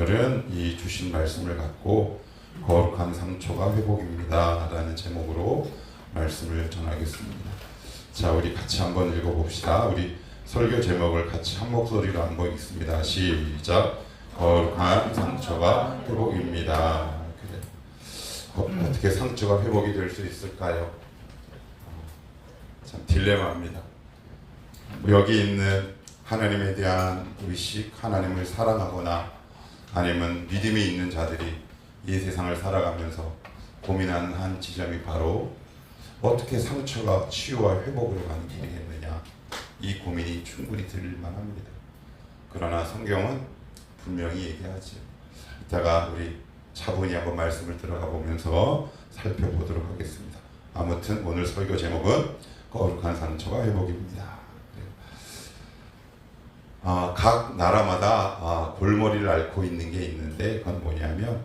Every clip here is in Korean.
오늘은 이 주신 말씀을 갖고 거룩한 상처가 회복입니다 라는 제목으로 말씀을 전하겠습니다. 자, 우리 같이 한번 읽어봅시다. 우리 설교 제목을 같이 한 목소리로 한번 읽습니다. 시작. 거룩한 상처가 회복입니다. 그래. 어떻게 상처가 회복이 될 수 있을까요? 참 딜레마입니다. 여기 있는 하나님에 대한 의식, 하나님을 사랑하거나 아니면 믿음이 있는 자들이 이 세상을 살아가면서 고민하는 한 지점이 바로 어떻게 상처가 치유와 회복으로 가는 길이겠느냐, 이 고민이 충분히 들릴 만합니다. 그러나 성경은 분명히 얘기하죠. 이따가 우리 차분히 한번 말씀을 들어가 보면서 살펴보도록 하겠습니다. 아무튼 오늘 설교 제목은 거룩한 상처가 회복입니다. 각 나라마다 골머리를 앓고 있는 게 있는데, 그건 뭐냐면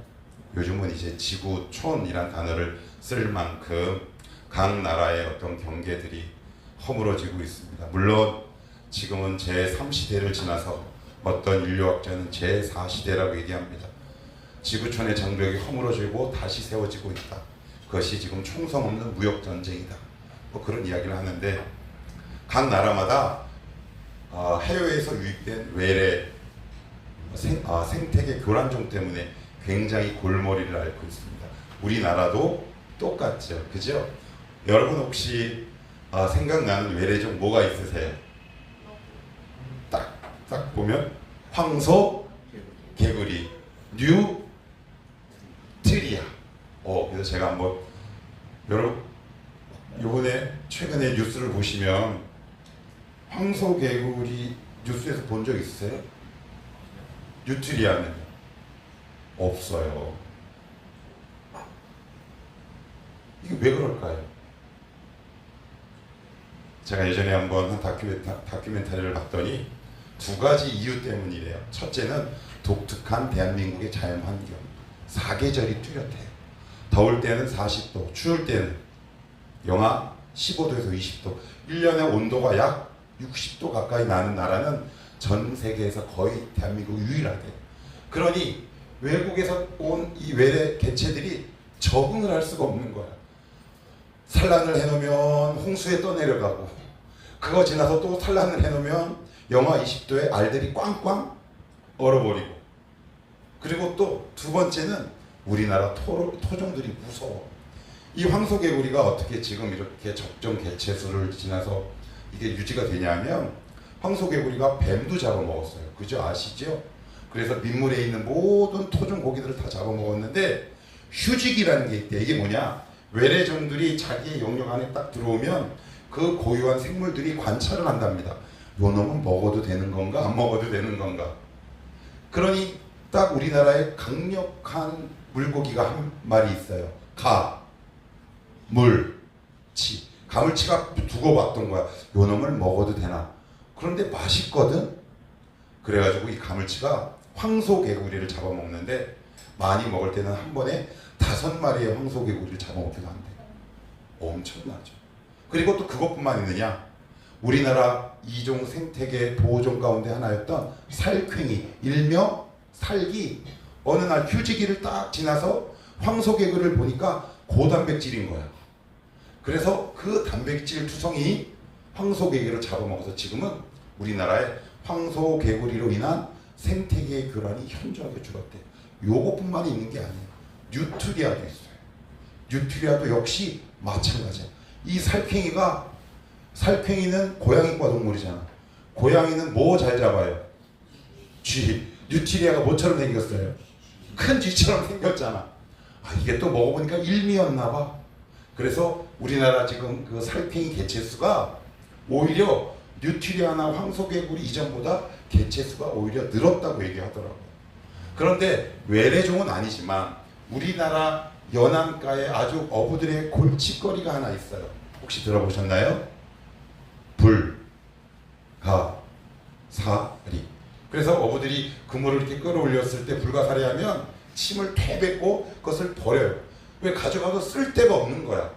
요즘은 이제 지구촌이란 단어를 쓸 만큼 각 나라의 어떤 경계들이 허물어지고 있습니다. 물론 지금은 제3시대를 지나서 어떤 인류학자는 제4시대라고 얘기합니다. 지구촌의 장벽이 허물어지고 다시 세워지고 있다. 그것이 지금 총성 없는 무역전쟁이다. 뭐 그런 이야기를 하는데, 각 나라마다 해외에서 유입된 외래 생태계 교란종 때문에 굉장히 골머리를 앓고 있습니다. 우리나라도 똑같죠, 그죠? 여러분 혹시 생각나는 외래종 뭐가 있으세요? 딱 보면 황소, 개구리, 뉴트리아. 그래서 제가 한번 여러분 요번에 최근에 뉴스를 보시면 황소, 개구리 뉴스에서 본 적 있으세요? 뉴트리아는 없어요. 이게 왜 그럴까요? 제가 예전에 한번 한 다큐멘터리를 봤더니 두 가지 이유 때문이래요. 첫째는 독특한 대한민국의 자연환경. 사계절이 뚜렷해요. 더울 때는 40도, 추울 때는 영하 15도에서 20도, 1년의 온도가 약 60도 가까이 나는 나라는 전 세계에서 거의 대한민국 유일하대요. 그러니 외국에서 온 이 외래 개체들이 적응을 할 수가 없는 거야. 산란을 해놓으면 홍수에 떠내려가고, 그거 지나서 또 산란을 해놓으면 영하 20도에 알들이 꽝꽝 얼어버리고, 그리고 또 두 번째는 우리나라 토종들이 무서워. 이 황소개구리가 어떻게 지금 이렇게 적정 개체수를 지나서 이게 유지가 되냐면, 황소개구리가 뱀도 잡아먹었어요. 그죠? 아시죠? 그래서 민물에 있는 모든 토종 고기들을 다 잡아먹었는데, 휴직이라는 게 있대. 이게 뭐냐? 외래종들이 자기의 영역 안에 딱 들어오면 그 고유한 생물들이 관찰을 한답니다. 요 놈은 먹어도 되는 건가, 안 먹어도 되는 건가. 그러니 딱 우리나라에 강력한 물고기가 한 마리 있어요. 가물치. 가물치가 두고 봤던 거야. 요 놈을 먹어도 되나. 그런데 맛있거든. 그래가지고 이 가물치가 황소개구리를 잡아먹는데, 많이 먹을 때는 한 번에 5마리의 황소개구리를 잡아먹기도 한대. 엄청나죠. 그리고 또 그것뿐만 있느냐, 우리나라 이종 생태계 보호종 가운데 하나였던 살쾡이, 일명 살기, 어느 날 휴지기를 딱 지나서 황소개구리를 보니까 고단백질인 거야. 그래서 그 단백질 투성이 황소개구리를 잡아먹어서 지금은 우리나라에 황소개구리로 인한 생태계의 교란이 현저하게 줄었대. 요것뿐만 있는 게 아니에요. 뉴트리아도 있어요. 뉴트리아도 역시 마찬가지야. 이 살쾡이는 고양이과 동물이잖아. 고양이는 뭐 잘 잡아요? 쥐. 뉴트리아가 뭐처럼 생겼어요? 큰 쥐처럼 생겼잖아. 이게 또 먹어보니까 일미였나 봐. 그래서 우리나라 지금 그 살쾡이 개체수가 오히려 뉴트리아나 황소개구리 이전보다 개체수가 오히려 늘었다고 얘기하더라고요. 그런데 외래종은 아니지만 우리나라 연안가에 아주 어부들의 골칫거리가 하나 있어요. 혹시 들어보셨나요? 불가사리. 그래서 어부들이 그물을 이렇게 끌어올렸을 때 불가사리 하면 침을 퇴뱉고 그것을 버려요. 왜? 가져가도 쓸데가 없는 거야.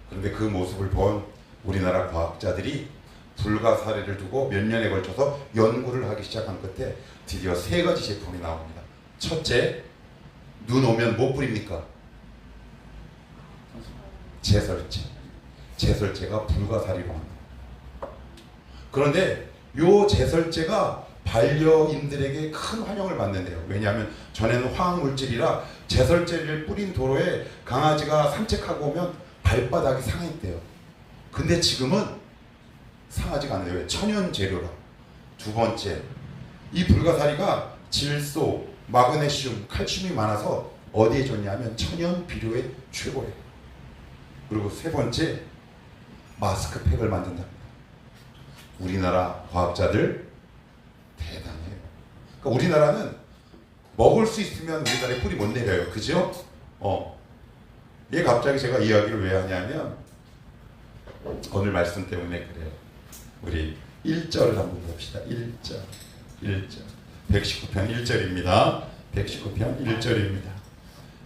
그런데 그 모습을 본 우리나라 과학자들이 불가사리를 두고 몇 년에 걸쳐서 연구를 하기 시작한 끝에 드디어 3가지 제품이 나옵니다. 첫째, 눈 오면 뭐 뿌립니까? 제설제. 제설제가 불가사리로 합니다. 그런데 요 제설제가 반려인들에게 큰 환영을 받는데요. 왜냐하면 전에는 화학물질이라 제설제를 뿌린 도로에 강아지가 산책하고 오면 발바닥이 상했대요. 근데 지금은 상하지가 않아요. 왜? 천연 재료라. 두 번째, 이 불가사리가 질소, 마그네슘, 칼슘이 많아서 어디에 좋냐면 천연 비료에 최고예요. 그리고 세 번째, 마스크팩을 만든답니다. 우리나라 과학자들 대단해요. 그러니까 우리나라는 먹을 수 있으면 우리나라에 뿌리 못 내려요. 그죠? 얘 갑자기 제가 이야기를 왜 하냐면 오늘 말씀 때문에 그래요. 우리 1절을 한번 봅시다. 1절. 119편 1절입니다. 119편 1절입니다.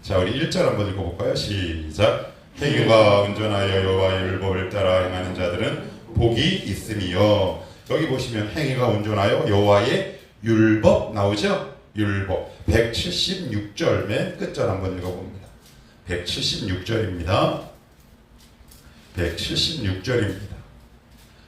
자, 우리 1절 한번 읽어볼까요? 시작. 행위가 온전하여 여호와의 율법을 따라 행하는 자들은 복이 있음이요. 여기 보시면 행위가 온전하여 여호와의 율법 나오죠? 율법. 176절 맨 끝절 한번 읽어봅니다. 176절입니다. 176절입니다.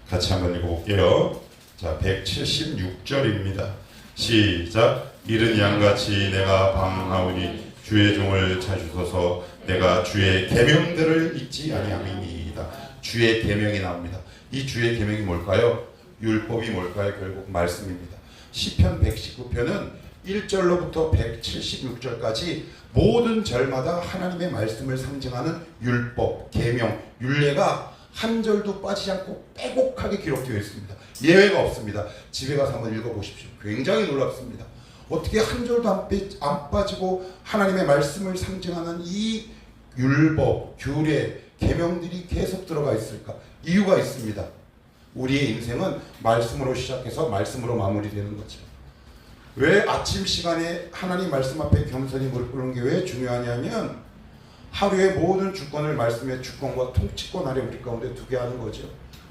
같이 한번 읽어볼게요. 자, 176절입니다. 시작. 이른 양같이 내가 방하오니 주의 종을 찾으소서. 내가 주의 계명들을 잊지 아니함이니이다. 주의 계명이 나옵니다. 이 주의 계명이 뭘까요? 율법이 뭘까요? 결국 말씀입니다. 시편 119편은 1절로부터 176절까지 모든 절마다 하나님의 말씀을 상징하는 율법, 계명, 율례가 한 절도 빠지지 않고 빼곡하게 기록되어 있습니다. 예외가 없습니다. 집에 가서 한번 읽어보십시오. 굉장히 놀랍습니다. 어떻게 한 절도 안 빠지고 하나님의 말씀을 상징하는 이 율법, 규례, 계명들이 계속 들어가 있을까? 이유가 있습니다. 우리의 인생은 말씀으로 시작해서 말씀으로 마무리되는 거죠. 왜 아침 시간에 하나님 말씀 앞에 겸손히 무릎 꿇는 게 왜 중요하냐면 하루의 모든 주권을 말씀의 주권과 통치권 아래 우리 가운데 두게 하는 거죠.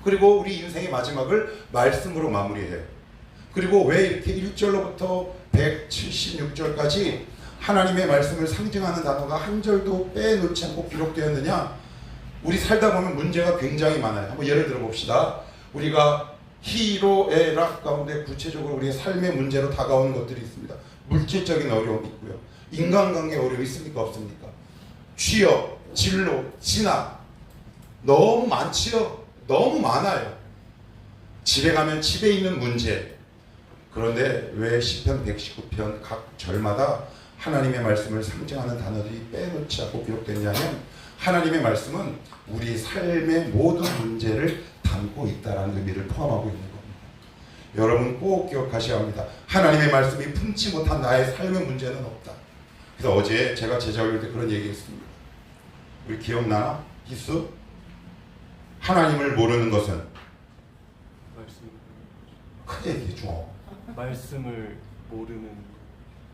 그리고 우리 인생의 마지막을 말씀으로 마무리해요. 그리고 왜 이렇게 1절로부터 176절까지 하나님의 말씀을 상징하는 단어가 한 절도 빼놓지 않고 기록되었느냐? 우리 살다 보면 문제가 굉장히 많아요. 한번 예를 들어 봅시다. 우리가 희로애락 가운데 구체적으로 우리의 삶의 문제로 다가오는 것들이 있습니다. 물질적인 어려움이 있고요. 인간관계 어려움이 있습니까? 없습니까? 취업, 진로, 진학 너무 많지요. 너무 많아요. 집에 가면 집에 있는 문제. 그런데 왜 시편 119편 각 절마다 하나님의 말씀을 상징하는 단어들이 빼놓지 않고 기록됐냐면 하나님의 말씀은 우리 삶의 모든 문제를 담고 있다는 의미를 포함하고 있는 겁니다. 여러분 꼭 기억하셔야 합니다. 하나님의 말씀이 품지 못한 나의 삶의 문제는 없다. 그래서 어제 제가 제자올 때 그런 얘기했습니다. 우리 기억나나? 희수? 하나님을 모르는 것은 크게 얘기해 줘. 말씀을 모르는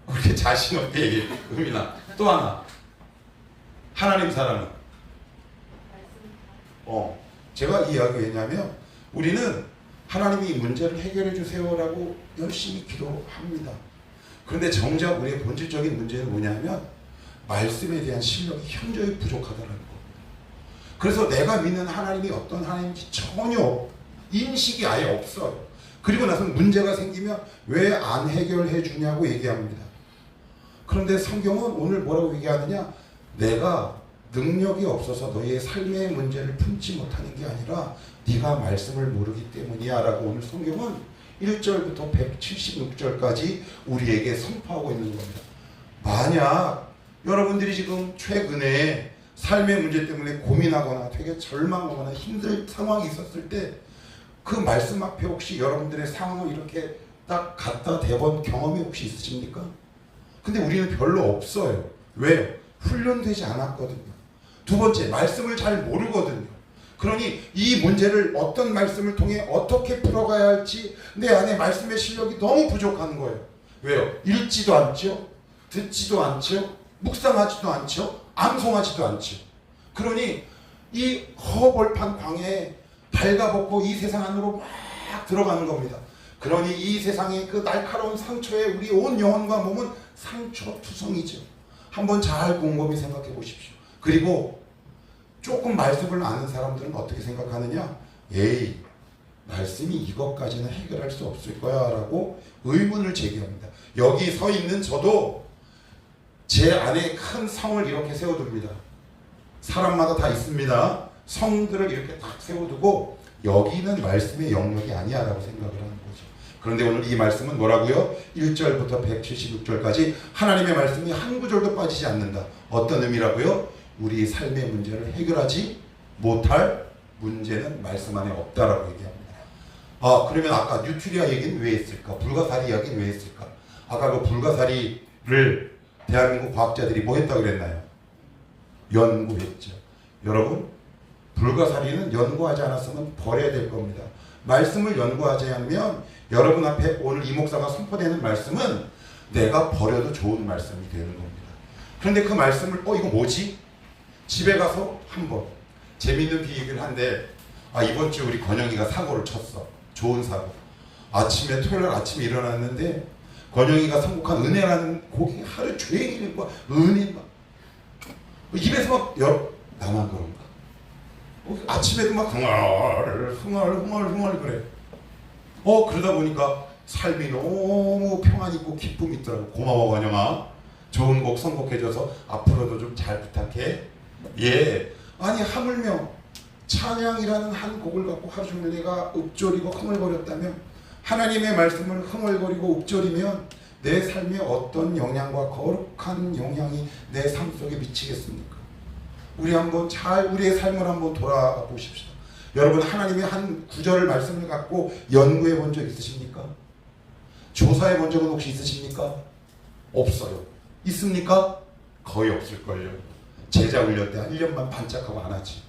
그렇게 자신 없게 얘기해. 의미나 또 하나 하나님 사랑은 제가 이 이야기 왜냐면 우리는 하나님이 이 문제를 해결해 주세요라고 열심히 기도합니다. 그런데 정작 우리의 본질적인 문제는 뭐냐면 말씀에 대한 실력이 현저히 부족하다는 겁니다. 그래서 내가 믿는 하나님이 어떤 하나님인지 전혀 인식이 아예 없어요. 그리고 나서 문제가 생기면 왜 안 해결해 주냐고 얘기합니다. 그런데 성경은 오늘 뭐라고 얘기하느냐? 내가 능력이 없어서 너희의 삶의 문제를 품지 못하는 게 아니라 네가 말씀을 모르기 때문이야 라고 오늘 성경은 1절부터 176절까지 우리에게 선포하고 있는 겁니다. 만약 여러분들이 지금 최근에 삶의 문제 때문에 고민하거나 되게 절망하거나 힘들 상황이 있었을 때 그 말씀 앞에 혹시 여러분들의 상황을 이렇게 딱 갖다 대본 경험이 혹시 있으십니까? 근데 우리는 별로 없어요. 왜요? 훈련되지 않았거든요. 두 번째, 말씀을 잘 모르거든요. 그러니 이 문제를 어떤 말씀을 통해 어떻게 풀어가야 할지 내 안에 말씀의 실력이 너무 부족한 거예요. 왜요? 읽지도 않죠? 듣지도 않죠? 묵상하지도 않죠? 암송하지도 않죠? 그러니 이 허벌판 광야에 발가벗고 이 세상 안으로 막 들어가는 겁니다. 그러니 이 세상의 그 날카로운 상처에 우리 온 영혼과 몸은 상처투성이죠. 한번 잘 곰곰이 생각해 보십시오. 그리고 조금 말씀을 아는 사람들은 어떻게 생각하느냐? 에이, 말씀이 이것까지는 해결할 수 없을 거야 라고 의문을 제기합니다. 여기 서 있는 저도 제 안에 큰 성을 이렇게 세워둡니다. 사람마다 다 있습니다. 성들을 이렇게 딱 세워두고 여기는 말씀의 영역이 아니야 라고 생각을 하는 거죠. 그런데 오늘 이 말씀은 뭐라고요? 1절부터 176절까지 하나님의 말씀이 한 구절도 빠지지 않는다. 어떤 의미라고요? 우리 삶의 문제를 해결하지 못할 문제는 말씀 안에 없다라고 얘기합니다. 그러면 아까 뉴트리아 얘기는 왜 했을까? 불가사리 이야기는 왜 했을까? 아까 그 불가사리를 대한민국 과학자들이 뭐 했다고 그랬나요? 연구했죠. 여러분, 불가사리는 연구하지 않았으면 버려야 될 겁니다. 말씀을 연구하지 않으면 여러분 앞에 오늘 이 목사가 선포되는 말씀은 내가 버려도 좋은 말씀이 되는 겁니다. 그런데 그 말씀을 이거 뭐지? 집에 가서 한번 재밌는 비유를 한데 이번 주 우리 건영이가 사고를 쳤어. 좋은 사고. 토요일 날 아침에 일어났는데 건영이가 선곡한 은혜라는 곡이 하루 종일 막 은혜 막 입에서 막 나만 그런가? 아침에도 막 흥얼 그래. 그러다 보니까 삶이 너무 평안 있고 기쁨이 있더라고. 고마워 건영아. 좋은 곡 선곡해줘서 앞으로도 좀 잘 부탁해. 예. 아니 하물며 찬양이라는 한 곡을 갖고 하루 종일 내가 읊조리고 흥얼거렸다면 하나님의 말씀을 흥얼거리고 읊조리면 내 삶에 어떤 영향과 거룩한 영향이 내 삶 속에 미치겠습니까? 우리 한번 우리의 삶을 한번 돌아가 보십시다. 여러분 하나님의 한 구절을 말씀을 갖고 연구해 본 적 있으십니까? 조사해 본 적은 혹시 있으십니까? 없어요. 있습니까? 거의 없을걸요. 제자 훈련 때 한 1년만 반짝하고 안 하지.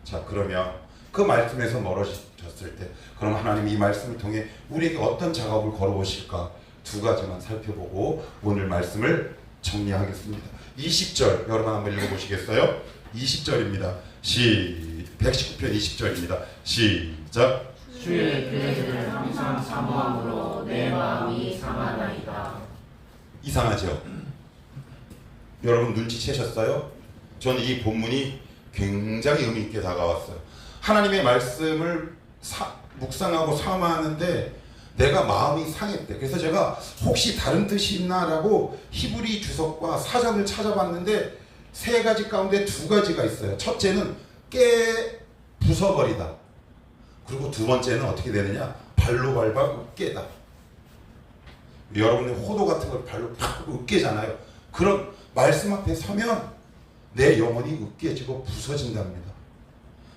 자, 그러면 그 말씀에서 멀어졌을 때 그럼 하나님이 이 말씀을 통해 우리에게 어떤 작업을 걸어오실까? 두 가지만 살펴보고 오늘 말씀을 정리하겠습니다. 20절 여러분 한번 읽어보시겠어요? 20절입니다. 119편 20절입니다. 시작. 주의 계획을 항상 사모함으로 내 마음이 상하나이다. 이상하죠? 여러분 눈치채셨어요? 저는 이 본문이 굉장히 의미 있게 다가왔어요. 하나님의 말씀을 묵상하고 사모하는데 내가 마음이 상했대. 그래서 제가 혹시 다른 뜻이 있나라고 히브리 주석과 사전을 찾아봤는데 세 가지 가운데 두 가지가 있어요. 첫째는 부숴버리다. 그리고 두 번째는 어떻게 되느냐? 발로 밟아 으깨다. 여러분들 호도 같은 걸 발로 팍 으깨잖아요. 그런 말씀 앞에 서면 내 영혼이 으깨지고 부서진답니다.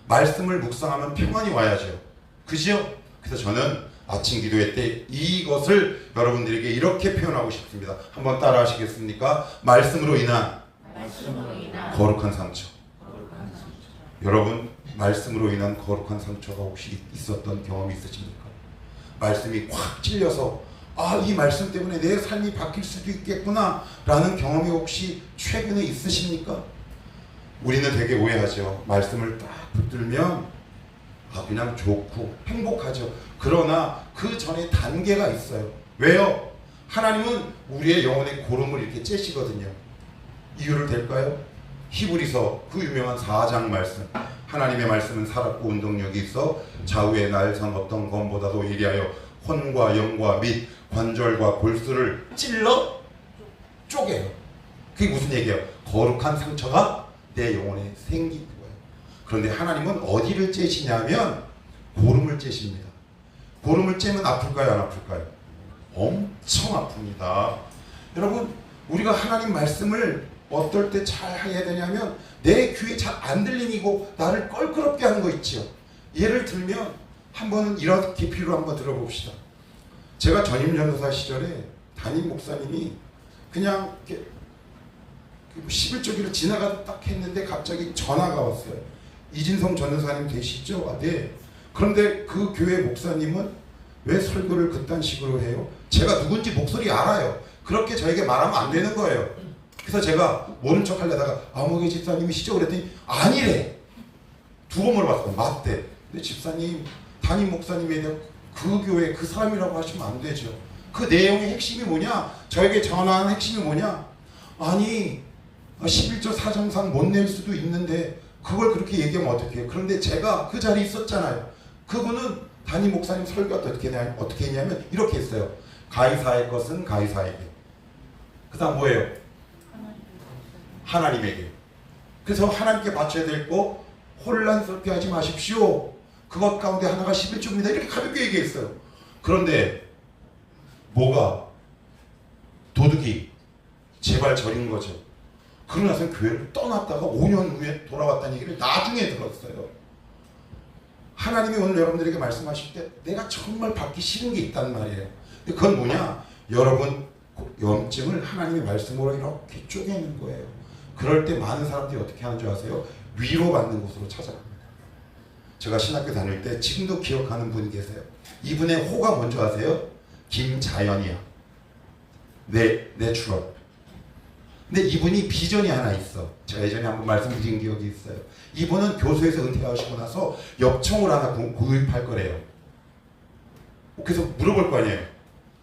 말씀을 묵상하면 평안이 와야죠. 그죠? 그래서 저는 아침 기도회 때 이것을 여러분들에게 이렇게 표현하고 싶습니다. 한번 따라 하시겠습니까? 말씀으로 인한 거룩한 상처. 여러분 말씀으로 인한 거룩한 상처가 혹시 있었던 경험이 있으십니까? 말씀이 확 찔려서 이 말씀 때문에 내 삶이 바뀔 수도 있겠구나 라는 경험이 혹시 최근에 있으십니까? 우리는 되게 오해하죠. 말씀을 딱 붙들면 그냥 좋고 행복하죠. 그러나 그 전에 단계가 있어요. 왜요? 하나님은 우리의 영혼의 고름을 이렇게 째시거든요. 이유를 댈까요? 히브리서 그 유명한 4장 말씀. 하나님의 말씀은 살았고 운동력이 있어 좌우의 날선 어떤 검보다도 예리하여 혼과 영과 및 관절과 골수를 찔러 쪼개요. 그게 무슨 얘기예요? 거룩한 상처가 내 영혼에 생긴 거예요. 그런데 하나님은 어디를 째시냐면 고름을 째십니다. 고름을 째면 아플까요? 안 아플까요? 엄청 아픕니다. 여러분 우리가 하나님 말씀을 어떨 때 잘 해야 되냐면 내 귀에 잘 안 들리고 나를 껄끄럽게 하는 거 있죠. 예를 들면 한번 이런 깊이로 한번 들어봅시다. 제가 전임 전도사 시절에 담임 목사님이 그냥 이렇게 11조기를 지나가다 딱 했는데 갑자기 전화가 왔어요. 이진성 전도사님 되시죠? 네. 그런데 그 교회 목사님은 왜 설교를 그딴 식으로 해요? 제가 누군지 목소리 알아요. 그렇게 저에게 말하면 안 되는 거예요. 그래서 제가 모른 척 하려다가 아무개 집사님이시죠? 그랬더니 아니래. 두 번 물어봤어요. 맞대. 근데 집사님, 담임 목사님에 대한 그 교회 그 사람이라고 하시면 안 되죠. 그 내용의 핵심이 뭐냐? 저에게 전화한 핵심이 뭐냐? 아니 11조 사정상 못 낼 수도 있는데 그걸 그렇게 얘기하면 어떻게 해요? 그런데 제가 그 자리에 있었잖아요. 그분은 담임 목사님 설교가 어떻게 했냐면 이렇게 했어요. 가이사의 것은 가이사에게. 그 다음 뭐예요? 하나님에게. 그래서 하나님께 바쳐야 될 거 혼란스럽게 하지 마십시오. 그것 가운데 하나가 11조입니다. 이렇게 가볍게 얘기했어요. 그런데 뭐가 도둑이 제발 저린 거죠. 그러고 나서 교회를 떠났다가 5년 후에 돌아왔다는 얘기를 나중에 들었어요. 하나님이 오늘 여러분들에게 말씀하실 때 내가 정말 받기 싫은 게 있단 말이에요. 근데 그건 뭐냐? 여러분 염증을 하나님의 말씀으로 이렇게 쪼개는 거예요. 그럴 때 많은 사람들이 어떻게 하는 줄 아세요? 위로받는 곳으로 찾아갑니다. 제가 신학교 다닐 때 지금도 기억하는 분이 계세요. 이분의 호가 뭔지 아세요? 김자연이야. 내 추억. 근데 이분이 비전이 하나 있어. 제가 예전에 한번 말씀드린 기억이 있어요. 이분은 교수에서 은퇴하시고 나서 엽총을 하나 구입할 거래요. 그래서 물어볼 거 아니에요.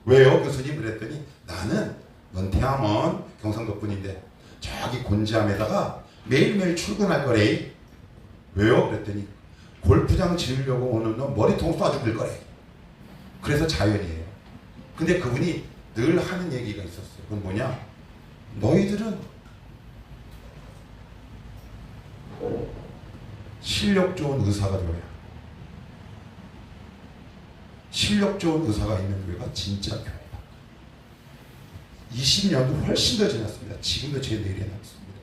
왜요 교수님? 그랬더니 나는 은퇴하면 경상도 분인데 저기 곤지암에다가 매일매일 출근할 거래. 왜요? 그랬더니 골프장 지으려고 오는 놈 머리통 쏴 죽일 거래. 그래서 자연이에요. 근데 그분이 늘 하는 얘기가 있었어요. 그건 뭐냐? 너희들은 실력 좋은 의사가 되어야. 실력 좋은 의사가 있는 교회가 진짜 교회다. 20년도 훨씬 더 지났습니다. 지금도 제 내일에 남습니다.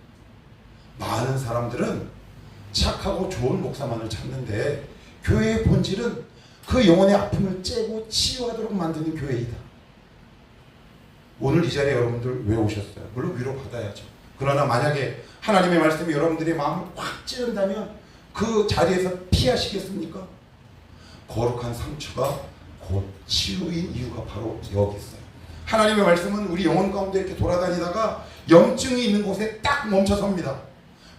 많은 사람들은 착하고 좋은 목사만을 찾는데 교회의 본질은 그 영혼의 아픔을 째고 치유하도록 만드는 교회이다. 오늘 이 자리에 여러분들 왜 오셨어요? 물론 위로 받아야죠. 그러나 만약에 하나님의 말씀이 여러분들의 마음을 확 찌른다면 그 자리에서 피하시겠습니까? 거룩한 상처가 곧 치유인 이유가 바로 여기 있어요. 하나님의 말씀은 우리 영혼 가운데 이렇게 돌아다니다가 염증이 있는 곳에 딱 멈춰섭니다.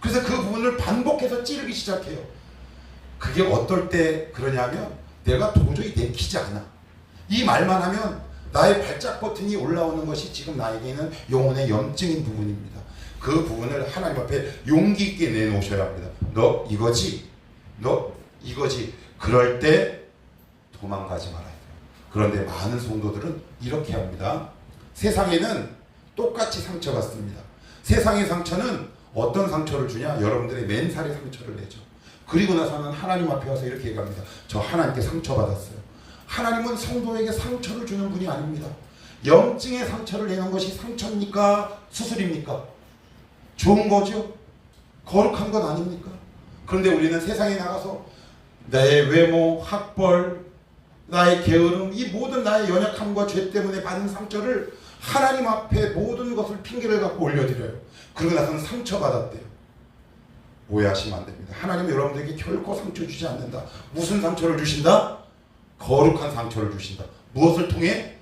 그래서 그 부분을 반복해서 찌르기 시작해요. 그게 어떨 때 그러냐면 내가 도저히 내키지 않아. 이 말만 하면 나의 발작 버튼이 올라오는 것이 지금 나에게는 영혼의 염증인 부분입니다. 그 부분을 하나님 앞에 용기 있게 내놓으셔야 합니다. 너 이거지? 너 이거지? 그럴 때 도망가지 말아야 돼요. 그런데 많은 성도들은 이렇게 합니다. 세상에는 똑같이 상처받습니다. 세상의 상처는 어떤 상처를 주냐? 여러분들의 맨살의 상처를 내죠. 그리고 나서는 하나님 앞에 와서 이렇게 얘기합니다. 저 하나님께 상처받았어요. 하나님은 성도에게 상처를 주는 분이 아닙니다. 염증의 상처를 내는 것이 상처입니까? 수술입니까? 좋은 거죠? 거룩한 것 아닙니까? 그런데 우리는 세상에 나가서 나의 외모, 학벌, 나의 게으름, 이 모든 나의 연약함과 죄 때문에 받은 상처를 하나님 앞에 모든 것을 핑계를 갖고 올려드려요. 그러고 나서는 상처받았대요. 오해하시면 안 됩니다. 하나님은 여러분들에게 결코 상처 주지 않는다. 무슨 상처를 주신다? 거룩한 상처를 주신다. 무엇을 통해?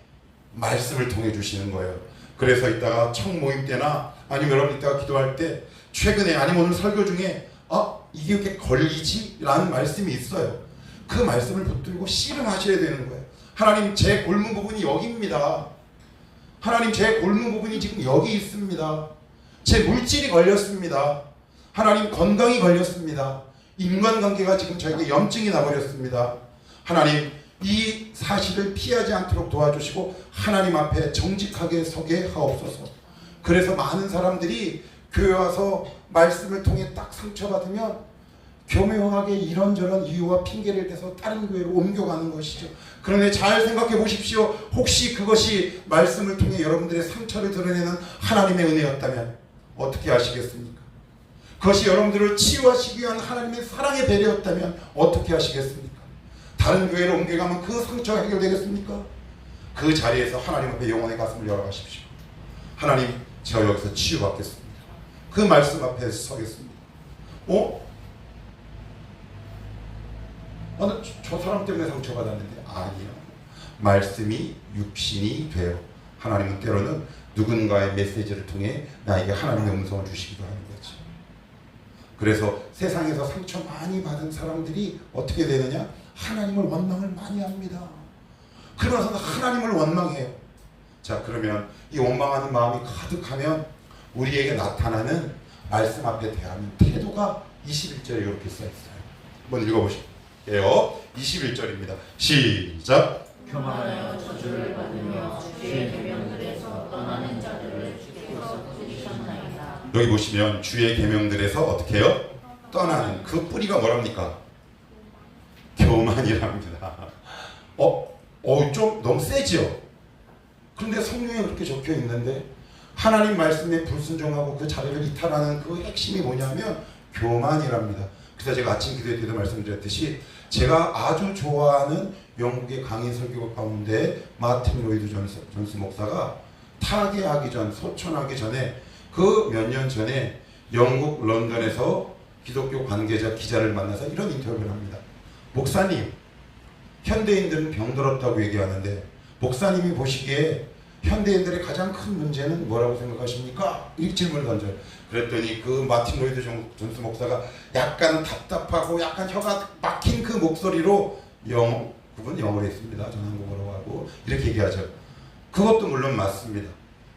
말씀을 통해 주시는 거예요. 그래서 이따가 청모임 때나 아니면 여러분 이따가 기도할 때 최근에 아니면 오늘 설교 중에 이게 이렇게 걸리지? 라는 말씀이 있어요. 그 말씀을 붙들고 씨름하셔야 되는 거예요. 하나님 제 골문 부분이 여기입니다. 하나님 제 골문 부분이 지금 여기 있습니다. 제 물질이 걸렸습니다. 하나님 건강이 걸렸습니다. 인간관계가 지금 저에게 염증이 나버렸습니다. 하나님 이 사실을 피하지 않도록 도와주시고 하나님 앞에 정직하게 서게 하옵소서. 그래서 많은 사람들이 교회 와서 말씀을 통해 딱 상처받으면 교묘하게 이런저런 이유와 핑계를 대서 다른 교회로 옮겨가는 것이죠. 그런데 잘 생각해 보십시오. 혹시 그것이 말씀을 통해 여러분들의 상처를 드러내는 하나님의 은혜였다면 어떻게 하시겠습니까? 그것이 여러분들을 치유하시기 위한 하나님의 사랑의 배려였다면 어떻게 하시겠습니까? 다른 교회로 옮겨가면 그 상처가 해결되겠습니까? 그 자리에서 하나님 앞에 영혼의 가슴을 열어가십시오. 하나님, 제가 여기서 치유받겠습니다. 그 말씀 앞에 서겠습니다. 저 사람 때문에 상처받았는데 아니요. 말씀이 육신이 되어 하나님은 때로는 누군가의 메시지를 통해 나에게 하나님의 음성을 주시기도 하는 거죠. 그래서 세상에서 상처 많이 받은 사람들이 어떻게 되느냐? 하나님을 원망을 많이 합니다. 그러나서 하나님을 원망해요. 자, 그러면 이 원망하는 마음이 가득하면 우리에게 나타나는 말씀 앞에 대하는 태도가 21절에 이렇게 써 있어요. 한번 읽어보실게요. 21절입니다. 시작. 교만하여 저주를 받으며 주의 계명들에서 떠나는 자들을 주께서 부리셨나이다. 여기 보시면 주의 계명들에서 어떻게 해요? 떠나는 그 뿌리가 뭐랍니까? 교만이랍니다. 좀 너무 세지요? 그런데 성경에 그렇게 적혀 있는데 하나님 말씀에 불순종하고 그 자리를 이탈하는 그 핵심이 뭐냐면 교만이랍니다. 그래서 제가 아침 기도회 때도 말씀드렸듯이 제가 아주 좋아하는 영국의 강의 설교 가운데 마틴 로이드 존스 목사가 타계하기 전, 소천하기 전에 그 몇 년 전에 영국 런던에서 기독교 관계자 기자를 만나서 이런 인터뷰를 합니다. 목사님, 현대인들은 병들었다고 얘기하는데 목사님이 보시기에 현대인들의 가장 큰 문제는 뭐라고 생각하십니까? 이 질문을 던져요. 그랬더니 그 마틴 로이드 존스 목사가 약간 답답하고 약간 혀가 막힌 그 목소리로 그분 영어로 했습니다. 저는 한국어로 하고 이렇게 얘기하죠. 그것도 물론 맞습니다.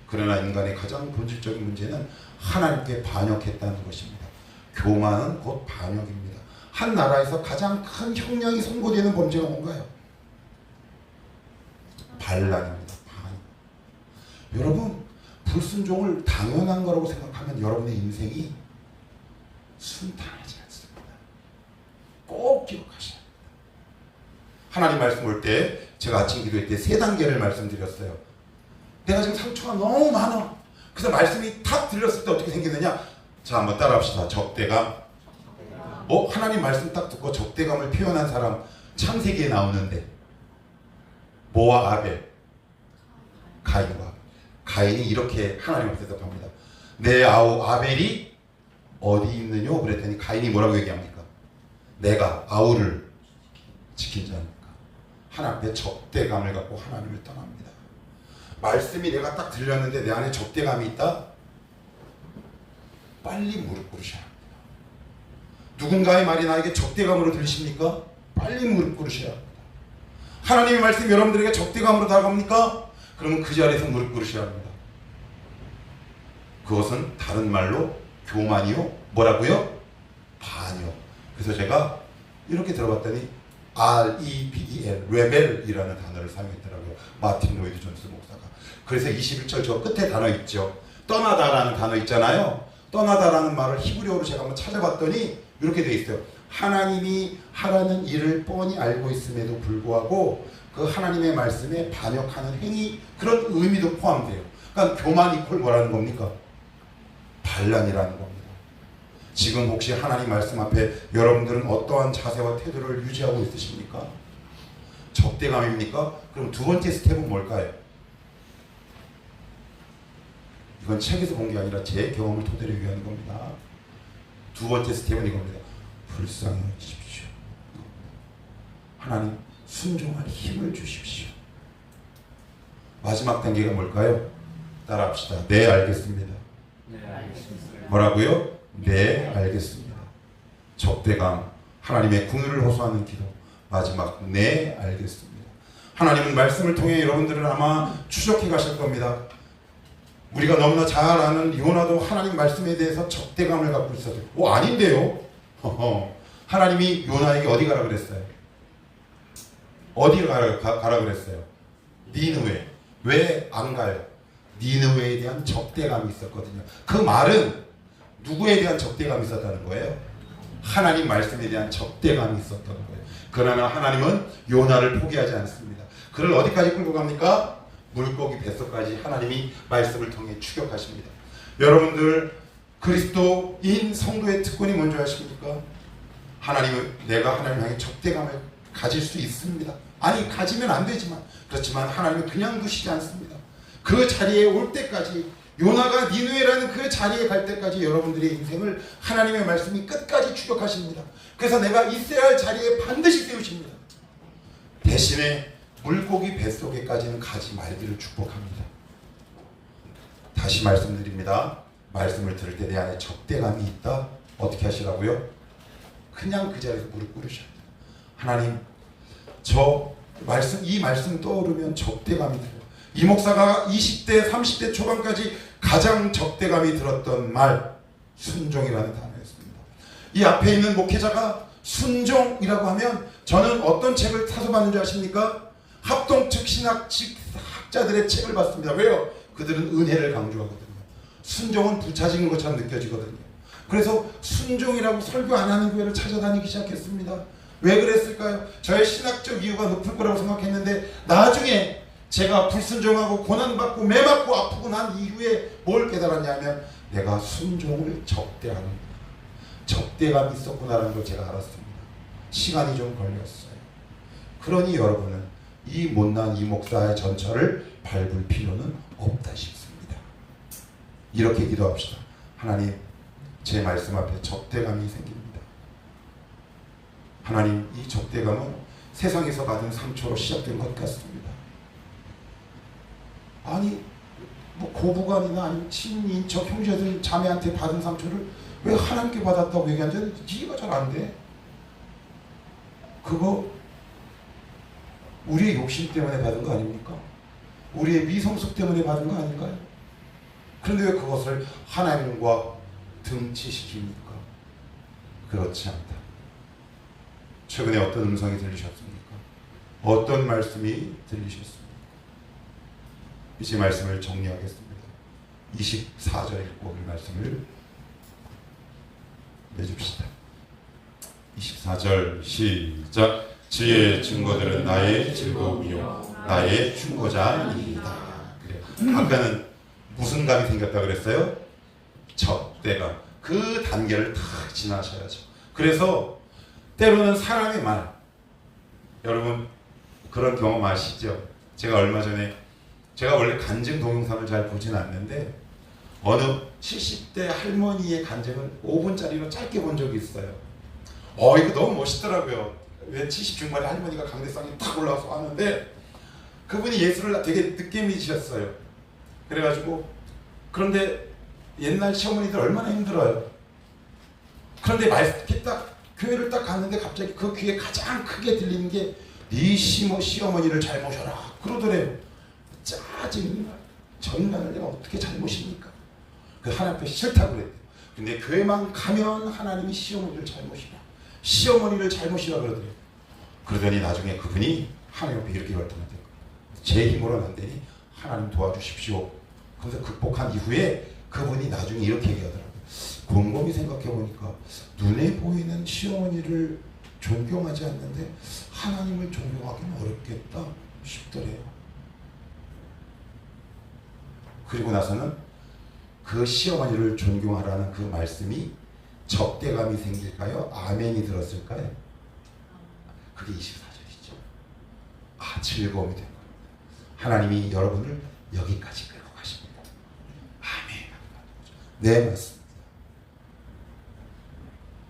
그러나 인간의 가장 본질적인 문제는 하나님께 반역했다는 것입니다. 교만은 곧 반역입니다. 한 나라에서 가장 큰 형량이 선고되는 범죄가 뭔가요? 반란입니다. 여러분, 불순종을 당연한 거라고 생각하면 여러분의 인생이 순탄하지 않습니다. 꼭 기억하셔야 합니다. 하나님 말씀 올 때 제가 아침 기도회 때 3단계를 말씀드렸어요. 내가 지금 상처가 너무 많아. 그래서 말씀이 탁 들렸을 때 어떻게 생기느냐? 자, 한번 따라합시다. 적대감. 하나님 말씀 딱 듣고 적대감을 표현한 사람 창세기에 나오는데 모와 아벨, 가인과 가인이 이렇게 하나님 앞에 대답합니다. 내 아우 아벨이 어디 있느뇨? 그랬더니 가인이 뭐라고 얘기합니까? 내가 아우를 지킨 자니까. 하나님 앞에 적대감을 갖고 하나님을 떠납니다. 말씀이 내가 딱 들렸는데 내 안에 적대감이 있다? 빨리 무릎 꿇으셔야 합니다. 누군가의 말이 나에게 적대감으로 들리십니까? 빨리 무릎 꿇으셔야 합니다. 하나님의 말씀이 여러분들에게 적대감으로 다가갑니까? 그러면 그 자리에서 무릎 꿇으셔야 합니다. 그것은 다른 말로 교만이요. 뭐라고요? 반역. 그래서 제가 이렇게 들어봤더니 REBEL, 레벨이라는 단어를 사용했더라고요. 마틴 로이드 존스 목사가. 그래서 21절 저 끝에 단어 있죠. 떠나다라는 단어 있잖아요. 떠나다라는 말을 히브리어로 제가 한번 찾아봤더니 이렇게 돼 있어요. 하나님이 하라는 일을 뻔히 알고 있음에도 불구하고 그 하나님의 말씀에 반역하는 행위, 그런 의미도 포함돼요. 그러니까 교만 이퀄 뭐라는 겁니까? 반란이라는 겁니다. 지금 혹시 하나님 말씀 앞에 여러분들은 어떠한 자세와 태도를 유지하고 있으십니까? 적대감입니까? 그럼 두 번째 스텝은 뭘까요? 이건 책에서 본 게 아니라 제 경험을 토대로 얘기하는 겁니다. 두 번째 스텝은 이겁니다. 불쌍하십시오. 하나님 순종할 힘을 주십시오. 마지막 단계가 뭘까요? 따라합시다. 네, 알겠습니다. 네, 알겠습니다. 뭐라고요? 네, 알겠습니다. 적대감, 하나님의 궁유를 호소하는 기도. 마지막, 네, 알겠습니다. 하나님은 말씀을 통해 여러분들을 아마 추적해 가실 겁니다. 우리가 너무나 잘 아는 요나도 하나님 말씀에 대해서 적대감을 갖고 있었어요. 아닌데요? 하나님이 요나에게 어디 가라 그랬어요? 어디 가라 그랬어요? 니느웨. 왜 안 가요? 니느웨에 대한 적대감이 있었거든요. 그 말은 누구에 대한 적대감이 있었다는 거예요? 하나님 말씀에 대한 적대감이 있었다는 거예요. 그러나 하나님은 요나를 포기하지 않습니다. 그를 어디까지 끌고 갑니까? 물고기 뱃속까지 하나님이 말씀을 통해 추격하십니다. 여러분들, 그리스도인 성도의 특권이 뭔지 아십니까? 내가 하나님 향해 적대감을 가질 수 있습니다. 아니, 가지면 안 되지만, 그렇지만 하나님은 그냥 두시지 않습니다. 그 자리에 올 때까지, 요나가 니느웨라는 그 자리에 갈 때까지 여러분들의 인생을 하나님의 말씀이 끝까지 추격하십니다. 그래서 내가 있어야 할 자리에 반드시 세우십니다. 대신에 물고기 뱃속에까지는 가지 말기를 축복합니다. 다시 말씀드립니다. 말씀을 들을 때 내 안에 적대감이 있다? 어떻게 하시라고요? 그냥 그 자리에서 무릎 꿇으셔야 돼요. 하나님, 이 말씀 떠오르면 적대감이 들어요. 이 목사가 20대 30대 초반까지 가장 적대감이 들었던 말, 순종이라는 단어였습니다. 이 앞에 있는 목회자가 순종이라고 하면 저는 어떤 책을 사서 봤는 줄 아십니까? 합동측 신학 학자들의 책을 봤습니다. 왜요? 그들은 은혜를 강조하거든요. 순종은 부차적인 것처럼 느껴지거든요. 그래서 순종이라고 설교 안 하는 교회를 찾아다니기 시작했습니다. 왜 그랬을까요? 저의 신학적 이유가 높을 거라고 생각했는데 나중에 제가 불순종하고 고난받고 매맞고 아프고 난 이후에 뭘 깨달았냐면 내가 순종을 적대하는 적대감이 있었구나라는 걸 제가 알았습니다. 시간이 좀 걸렸어요. 그러니 여러분은 이 못난 이 목사의 전철을 밟을 필요는 없다 싶습니다. 이렇게 기도합시다. 하나님, 제 말씀 앞에 적대감이 생깁니다. 하나님, 이 적대감은 세상에서 받은 상처로 시작된 것 같습니다. 아니, 뭐 고부간이나 아니면 친인척 형제들 자매한테 받은 상처를 왜 하나님께 받았다고 얘기하는데 이해가 잘 안 돼. 그거 우리의 욕심 때문에 받은 거 아닙니까? 우리의 미성숙 때문에 받은 거 아닌가요? 그런데 왜 그것을 하나님과 등치시킵니까? 그렇지 않다. 최근에 어떤 음성이 들리셨습니까? 어떤 말씀이 들리셨습니까? 이제 말씀을 정리하겠습니다. 24절 읽고 이 말씀을 내줍시다. 24절 시작. 주의 증거들은 나의 즐거움이요 나의 충고자이다. 그래요. 아까는 무슨 감이 생겼다 그랬어요? 적대감. 그 단계를 다 지나셔야죠. 그래서 때로는 사람의 말, 여러분 그런 경험 아시죠? 제가 얼마 전에, 제가 원래 간증 동영상을 잘 보진 않는데 어느 70대 할머니의 간증을 5분짜리로 짧게 본 적이 있어요. 이거 너무 멋있더라고요. 왜 70 중반의 할머니가 강대상에 탁 올라와서 하는데 그분이 예수를 되게 늦게 믿으셨어요. 그래가지고 그런데 옛날 시어머니들 얼마나 힘들어요. 그런데 이렇게 딱 교회를 딱 갔는데 갑자기 그 귀에 가장 크게 들리는 게 네 시어머니를 잘 모셔라 그러더래요. 짜증나. 저 인간을 내가 어떻게 잘 모십니까? 그 하나님 앞에 싫다고 그랬대요. 근데 교회만 가면 하나님이 시어머니를 잘 모시라, 시어머니를 잘 모시라 그러더래요. 그러더니 나중에 그분이 하나님 앞에 이렇게 결단했대요. 제 힘으로는 안 되니 하나님 도와주십시오. 그래서 극복한 이후에 그분이 나중에 이렇게 얘기하더라고요. 곰곰이 생각해보니까 눈에 보이는 시어머니를 존경하지 않는데 하나님을 존경하기는 어렵겠다 싶더래요. 그리고 나서는 그 시어머니를 존경하라는 그 말씀이 적대감이 생길까요? 아멘이 들었을까요? 그게 24절이죠. 즐거움이 된 겁니다. 하나님이 여러분을 여기까지 끌고 가십니다. 아멘. 네, 맞습니다.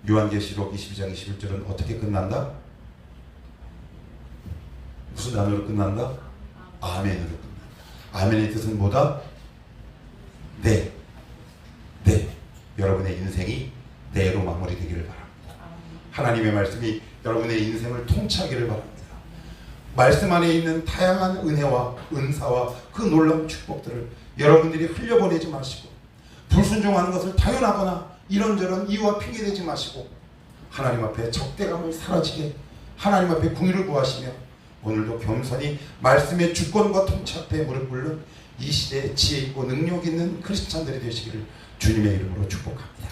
요한계시록 22장 21절은 어떻게 끝난다? 무슨 단어로 끝난다? 아멘으로 끝난다. 아멘의 뜻은 뭐다? 네. 네. 여러분의 인생이 네로 마무리되기를 바랍니다. 하나님의 말씀이 여러분의 인생을 통치하기를 바랍니다. 말씀 안에 있는 다양한 은혜와 은사와 그 놀라운 축복들을 여러분들이 흘려보내지 마시고 불순종하는 것을 당연하거나 이런저런 이유와 핑계대지 마시고 하나님 앞에 적대감을 사라지게 하나님 앞에 긍휼을 구하시며 오늘도 겸손히 말씀의 주권과 통치 앞에 무릎 꿇는 이 시대에 지혜 있고 능력 있는 크리스찬들이 되시기를 주님의 이름으로 축복합니다.